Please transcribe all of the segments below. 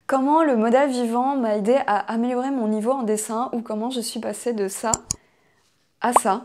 Comment le modèle vivant m'a aidé à améliorer mon niveau en dessin ou comment je suis passée de ça à ça.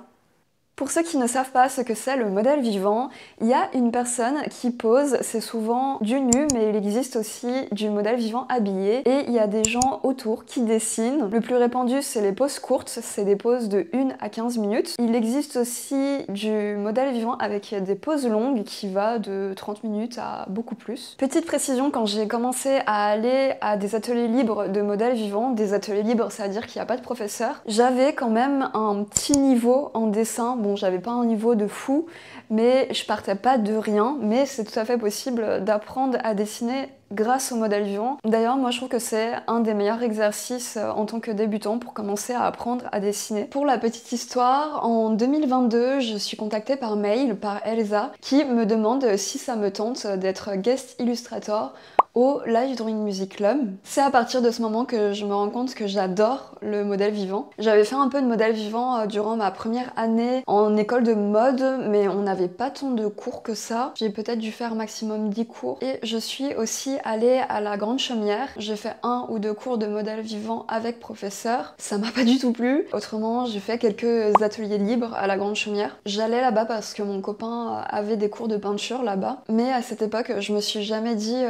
Pour ceux qui ne savent pas ce que c'est le modèle vivant, il y a une personne qui pose, c'est souvent du nu, mais il existe aussi du modèle vivant habillé, et il y a des gens autour qui dessinent. Le plus répandu, c'est les poses courtes, c'est des poses de 1 à 15 minutes. Il existe aussi du modèle vivant avec des poses longues qui va de 30 minutes à beaucoup plus. Petite précision, quand j'ai commencé à aller à des ateliers libres de modèles vivants, des ateliers libres, ça veut dire qu'il n'y a pas de professeur, j'avais quand même un petit niveau en dessin. Bon, j'avais pas un niveau de fou, mais je partais pas de rien, mais c'est tout à fait possible d'apprendre à dessiner grâce au modèle vivant. D'ailleurs, moi je trouve que c'est un des meilleurs exercices en tant que débutant pour commencer à apprendre à dessiner. Pour la petite histoire, en 2022, je suis contactée par mail par Elsa qui me demande si ça me tente d'être guest illustrator au Live Drawing Music Club. C'est à partir de ce moment que je me rends compte que j'adore le modèle vivant. J'avais fait un peu de modèle vivant durant ma première année en école de mode, mais on n'avait pas tant de cours que ça. J'ai peut-être dû faire maximum 10 cours. Et je suis aussi allée à la Grande Chaumière. J'ai fait 1 ou 2 cours de modèle vivant avec professeur. Ça m'a pas du tout plu. Autrement, j'ai fait quelques ateliers libres à la Grande Chaumière. J'allais là-bas parce que mon copain avait des cours de peinture là-bas. Mais à cette époque, je me suis jamais dit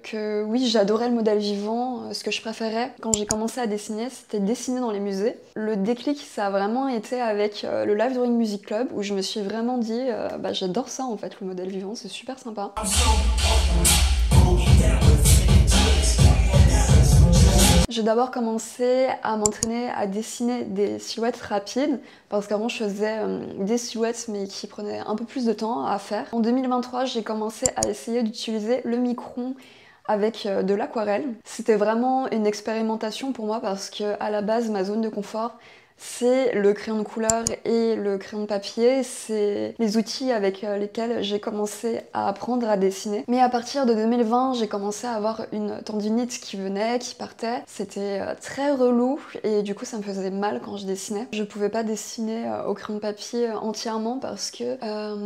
que oui, j'adorais le modèle vivant. Ce que je préférais quand j'ai commencé à dessiner, c'était dessiner dans les musées. Le déclic, ça a vraiment été avec le Live Drawing Music Club où je me suis vraiment dit bah, j'adore ça en fait, le modèle vivant, c'est super sympa. J'ai d'abord commencé à m'entraîner à dessiner des silhouettes rapides parce qu'avant je faisais des silhouettes mais qui prenaient un peu plus de temps à faire. En 2023, j'ai commencé à essayer d'utiliser le micron avec de l'aquarelle. C'était vraiment une expérimentation pour moi parce que à la base, ma zone de confort, c'est le crayon de couleur et le crayon de papier, c'est les outils avec lesquels j'ai commencé à apprendre à dessiner. Mais à partir de 2020, j'ai commencé à avoir une tendinite qui venait, qui partait. C'était très relou et du coup ça me faisait mal quand je dessinais. Je pouvais pas dessiner au crayon de papier entièrement parce que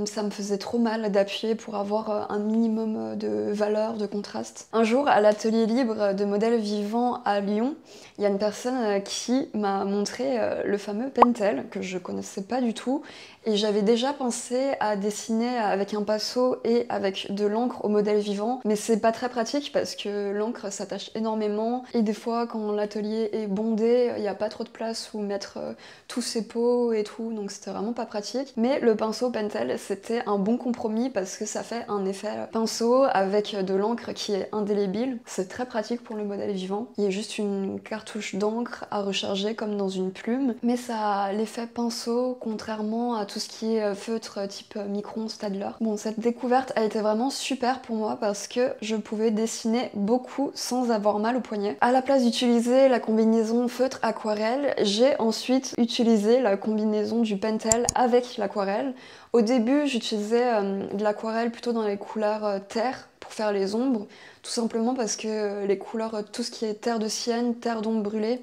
ça me faisait trop mal d'appuyer pour avoir un minimum de valeur, de contraste. Un jour, à l'atelier libre de modèles vivants à Lyon, il y a une personne qui m'a montré le fameux Pentel que je connaissais pas du tout et j'avais déjà pensé à dessiner avec un pinceau et avec de l'encre au modèle vivant, mais c'est pas très pratique parce que l'encre s'attache énormément et des fois quand l'atelier est bondé, il n'y a pas trop de place où mettre tous ses pots et tout, donc c'était vraiment pas pratique. Mais le pinceau Pentel, c'était un bon compromis parce que ça fait un effet pinceau avec de l'encre qui est indélébile. C'est très pratique pour le modèle vivant. Il y a juste une cartouche d'encre à recharger comme dans une plume, mais ça a l'effet pinceau contrairement à tout ce qui est feutre type Micron, Staedtler. Bon, cette découverte a été vraiment super pour moi parce que je pouvais dessiner beaucoup sans avoir mal au poignet. À la place d'utiliser la combinaison feutre aquarelle, j'ai ensuite utilisé la combinaison du Pentel avec l'aquarelle. Au début, j'utilisais de l'aquarelle plutôt dans les couleurs terre pour faire les ombres, tout simplement parce que les couleurs, tout ce qui est terre de sienne, terre d'ombre brûlée,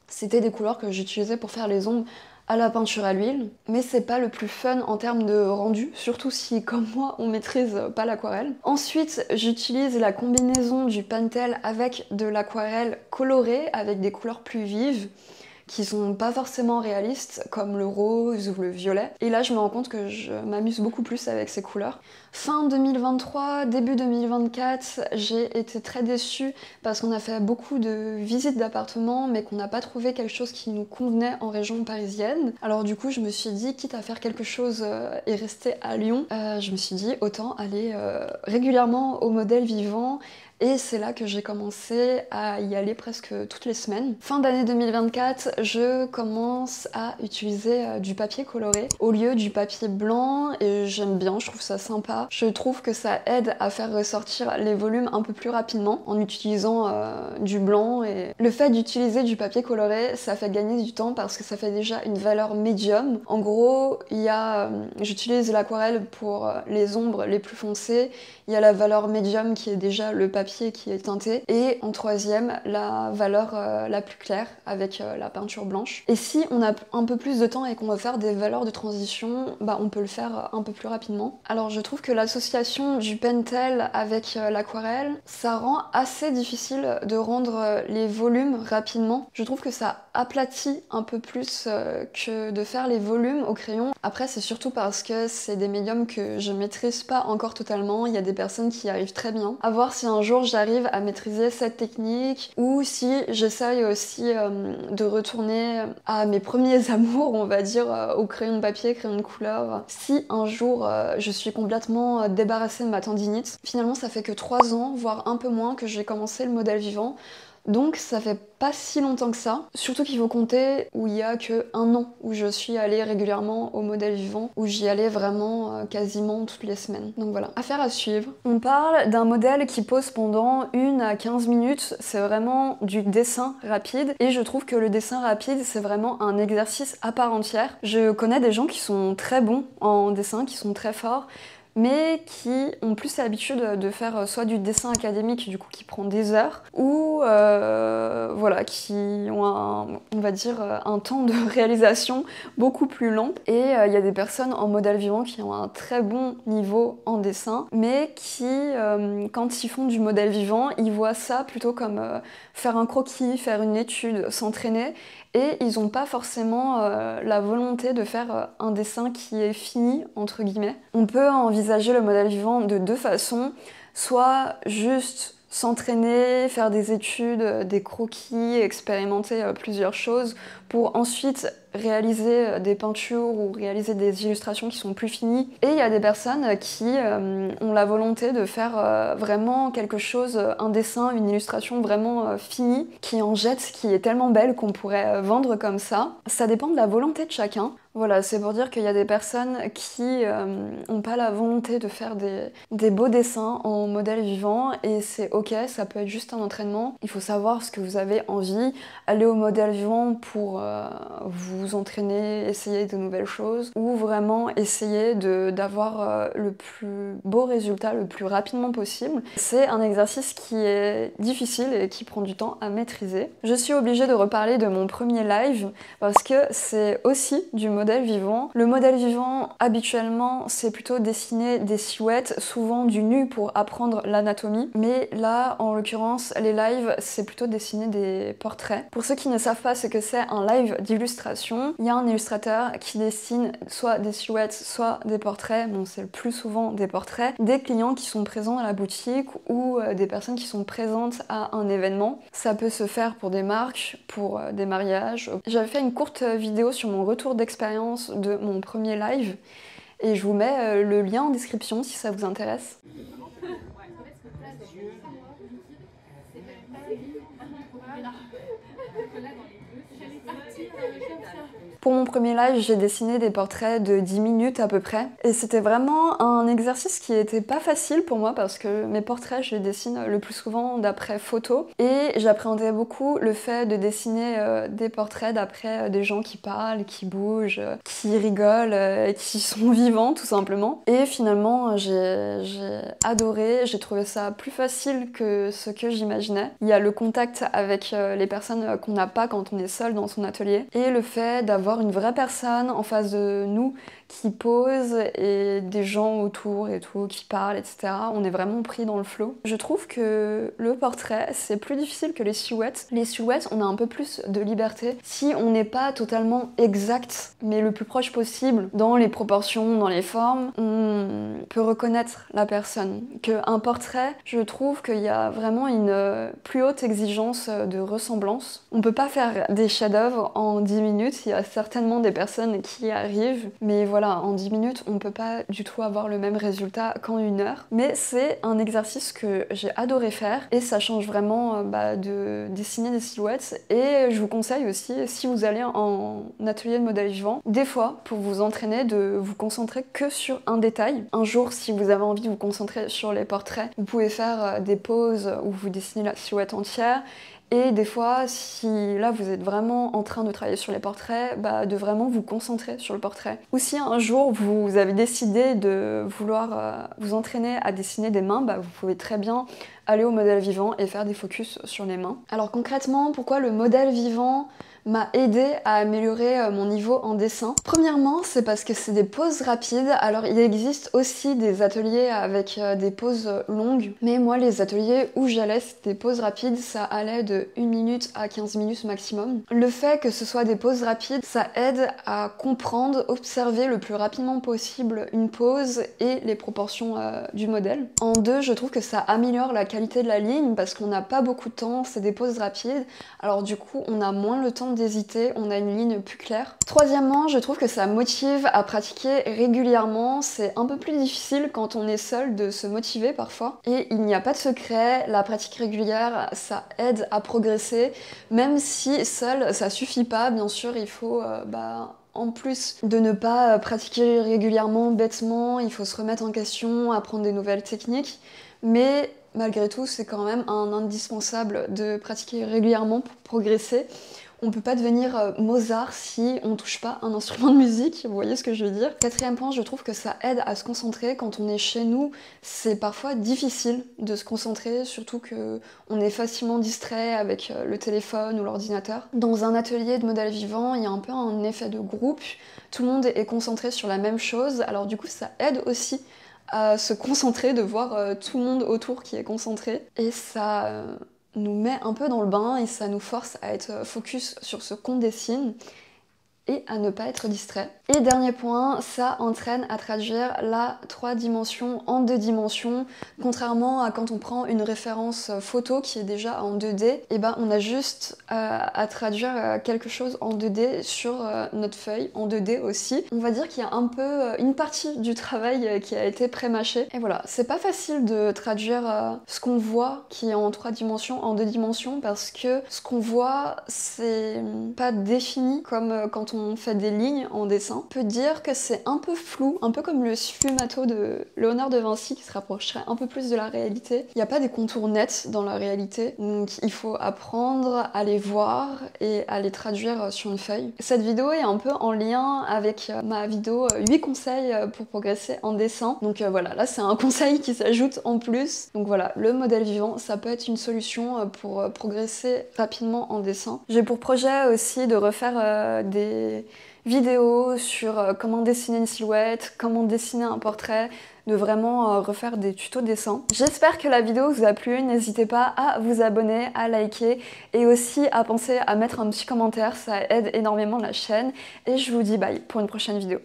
c'était des couleurs que j'utilisais pour faire les ombres à la peinture à l'huile, mais c'est pas le plus fun en termes de rendu, surtout si, comme moi, on maîtrise pas l'aquarelle. Ensuite, j'utilise la combinaison du Pentel avec de l'aquarelle colorée, avec des couleurs plus vives, qui sont pas forcément réalistes, comme le rose ou le violet. Et là, je me rends compte que je m'amuse beaucoup plus avec ces couleurs. Fin 2023, début 2024, j'ai été très déçue parce qu'on a fait beaucoup de visites d'appartements, mais qu'on n'a pas trouvé quelque chose qui nous convenait en région parisienne. Alors du coup, je me suis dit, quitte à faire quelque chose et rester à Lyon, je me suis dit, autant aller régulièrement au modèle vivant. Et c'est là que j'ai commencé à y aller presque toutes les semaines. Fin d'année 2024, je commence à utiliser du papier coloré au lieu du papier blanc et j'aime bien, je trouve ça sympa. Je trouve que ça aide à faire ressortir les volumes un peu plus rapidement en utilisant du blanc. Et le fait d'utiliser du papier coloré, ça fait gagner du temps parce que ça fait déjà une valeur médium. En gros, j'utilise l'aquarelle pour les ombres les plus foncées. Il y a la valeur médium qui est déjà le papier papier qui est teinté. Et en troisième, la valeur la plus claire avec la peinture blanche. Et si on a un peu plus de temps et qu'on veut faire des valeurs de transition, on peut le faire un peu plus rapidement. Alors je trouve que l'association du Pentel avec l'aquarelle, ça rend assez difficile de rendre les volumes rapidement. Je trouve que ça aplatit un peu plus que de faire les volumes au crayon. Après c'est surtout parce que c'est des médiums que je maîtrise pas encore totalement. Il y a des personnes qui y arrivent très bien. À voir si un jour j'arrive à maîtriser cette technique ou si j'essaye aussi de retourner à mes premiers amours, on va dire, au crayon de papier, crayon de couleur. Si un jour je suis complètement débarrassée de ma tendinite, finalement ça fait que 3 ans, voire un peu moins, que j'ai commencé le modèle vivant. Donc ça fait pas si longtemps que ça, surtout qu'il faut compter où il y a que 1 an où je suis allée régulièrement au modèle vivant, où j'y allais vraiment quasiment toutes les semaines. Donc voilà, affaire à suivre. On parle d'un modèle qui pose pendant 1 à 15 minutes, c'est vraiment du dessin rapide, et je trouve que le dessin rapide c'est vraiment un exercice à part entière. Je connais des gens qui sont très bons en dessin, qui sont très forts, mais qui ont plus l'habitude de faire soit du dessin académique, du coup qui prend des heures, ou voilà, qui ont on va dire, un temps de réalisation beaucoup plus long. Et il y a des personnes en modèle vivant qui ont un très bon niveau en dessin, mais qui, quand ils font du modèle vivant, ils voient ça plutôt comme faire un croquis, faire une étude, s'entraîner, et ils n'ont pas forcément la volonté de faire un dessin qui est fini, entre guillemets. On peut envisager le modèle vivant de 2 façons, soit juste s'entraîner, faire des études, des croquis, expérimenter plusieurs choses pour ensuite réaliser des peintures ou réaliser des illustrations qui sont plus finies. Et il y a des personnes qui ont la volonté de faire vraiment quelque chose, un dessin, une illustration vraiment finie, qui en jette, qui est tellement belle qu'on pourrait vendre comme ça. Ça dépend de la volonté de chacun. Voilà, c'est pour dire qu'il y a des personnes qui n'ont pas la volonté de faire des beaux dessins en modèle vivant, et c'est ok, ça peut être juste un entraînement. Il faut savoir ce que vous avez envie, aller au modèle vivant pour vous entraîner, essayer de nouvelles choses, ou vraiment essayer d'avoir le plus beau résultat le plus rapidement possible. C'est un exercice qui est difficile et qui prend du temps à maîtriser. Je suis obligée de reparler de mon premier live parce que c'est aussi du modèle vivant. Le modèle vivant, habituellement, c'est plutôt dessiner des silhouettes, souvent du nu pour apprendre l'anatomie, mais là, en l'occurrence, les lives, c'est plutôt dessiner des portraits. Pour ceux qui ne savent pas ce que c'est un live d'illustration, il y a un illustrateur qui dessine soit des silhouettes, soit des portraits, bon c'est le plus souvent des portraits, des clients qui sont présents dans la boutique ou des personnes qui sont présentes à un événement. Ça peut se faire pour des marques, pour des mariages. J'avais fait une courte vidéo sur mon retour d'expérience de mon premier live et je vous mets le lien en description si ça vous intéresse. Pour mon premier live, j'ai dessiné des portraits de 10 minutes à peu près. Et c'était vraiment un exercice qui était pas facile pour moi parce que mes portraits, je les dessine le plus souvent d'après photo. Et j'appréhendais beaucoup le fait de dessiner des portraits d'après des gens qui parlent, qui bougent, qui rigolent, qui sont vivants tout simplement. Et finalement, j'ai adoré, j'ai trouvé ça plus facile que ce que j'imaginais. Il y a le contact avec les personnes qu'on n'a pas quand on est seul dans son atelier. Et le fait d'avoir une vraie personne en face de nous qui pose et des gens autour et tout, qui parlent, etc. On est vraiment pris dans le flow. Je trouve que le portrait, c'est plus difficile que les silhouettes. Les silhouettes, on a un peu plus de liberté si on n'est pas totalement exact, mais le plus proche possible dans les proportions, dans les formes, on peut reconnaître la personne. Qu'un portrait, je trouve qu'il y a vraiment une plus haute exigence de ressemblance. On peut pas faire des chefs-d'œuvre en 10 minutes, il y a certainement des personnes qui y arrivent, mais voilà, en 10 minutes, on peut pas du tout avoir le même résultat qu'en 1 heure. Mais c'est un exercice que j'ai adoré faire et ça change vraiment de dessiner des silhouettes. Et je vous conseille aussi, si vous allez en atelier de modèle vivant, des fois, pour vous entraîner, de vous concentrer que sur un détail. Un jour, si vous avez envie de vous concentrer sur les portraits, vous pouvez faire des pauses où vous dessinez la silhouette entière. Et des fois, si là vous êtes vraiment en train de travailler sur les portraits, de vraiment vous concentrer sur le portrait. Ou si un jour vous avez décidé de vouloir vous entraîner à dessiner des mains, vous pouvez très bien aller au modèle vivant et faire des focus sur les mains. Alors concrètement, pourquoi le modèle vivant m'a aidé à améliorer mon niveau en dessin? Premièrement, c'est parce que c'est des poses rapides. Alors il existe aussi des ateliers avec des poses longues, mais moi les ateliers où j'allais c'était des poses rapides, ça allait de 1 minute à 15 minutes maximum. Le fait que ce soit des poses rapides, ça aide à comprendre, observer le plus rapidement possible une pose et les proportions du modèle. En deux, je trouve que ça améliore la qualité de la ligne parce qu'on n'a pas beaucoup de temps, c'est des poses rapides, alors du coup on a moins le temps d'hésiter, on a une ligne plus claire. Troisièmement, je trouve que ça motive à pratiquer régulièrement. C'est un peu plus difficile quand on est seul de se motiver parfois. Et il n'y a pas de secret, la pratique régulière, ça aide à progresser. Même si seul, ça suffit pas, bien sûr, il faut en plus de ne pas pratiquer régulièrement bêtement, il faut se remettre en question, apprendre des nouvelles techniques. Mais malgré tout, c'est quand même un indispensable de pratiquer régulièrement pour progresser. On peut pas devenir Mozart si on touche pas un instrument de musique, vous voyez ce que je veux dire. Quatrième point, je trouve que ça aide à se concentrer. Quand on est chez nous, c'est parfois difficile de se concentrer, surtout que on est facilement distrait avec le téléphone ou l'ordinateur. Dans un atelier de modèle vivant, il y a un peu un effet de groupe, tout le monde est concentré sur la même chose, alors du coup ça aide aussi à se concentrer, de voir tout le monde autour qui est concentré, et ça nous met un peu dans le bain et ça nous force à être focus sur ce qu'on dessine et à ne pas être distrait. Et dernier point, ça entraîne à traduire la 3 dimensions en 2 dimensions, contrairement à quand on prend une référence photo qui est déjà en 2D, et ben on a juste à traduire quelque chose en 2D sur notre feuille, en 2D aussi. On va dire qu'il y a un peu une partie du travail qui a été pré-mâché. Et voilà, c'est pas facile de traduire ce qu'on voit qui est en 3 dimensions en 2 dimensions parce que ce qu'on voit c'est pas défini comme quand on fait des lignes en dessin. On peut dire que c'est un peu flou, un peu comme le sfumato de Léonard de Vinci qui se rapprocherait un peu plus de la réalité. Il n'y a pas des contours nets dans la réalité, donc il faut apprendre à les voir et à les traduire sur une feuille. Cette vidéo est un peu en lien avec ma vidéo 8 conseils pour progresser en dessin. Donc voilà, là c'est un conseil qui s'ajoute en plus. Donc voilà, le modèle vivant, ça peut être une solution pour progresser rapidement en dessin. J'ai pour projet aussi de refaire des vidéos sur comment dessiner une silhouette, comment dessiner un portrait, de vraiment refaire des tutos dessin. J'espère que la vidéo vous a plu, n'hésitez pas à vous abonner, à liker et aussi à penser à mettre un petit commentaire, ça aide énormément la chaîne et je vous dis bye pour une prochaine vidéo.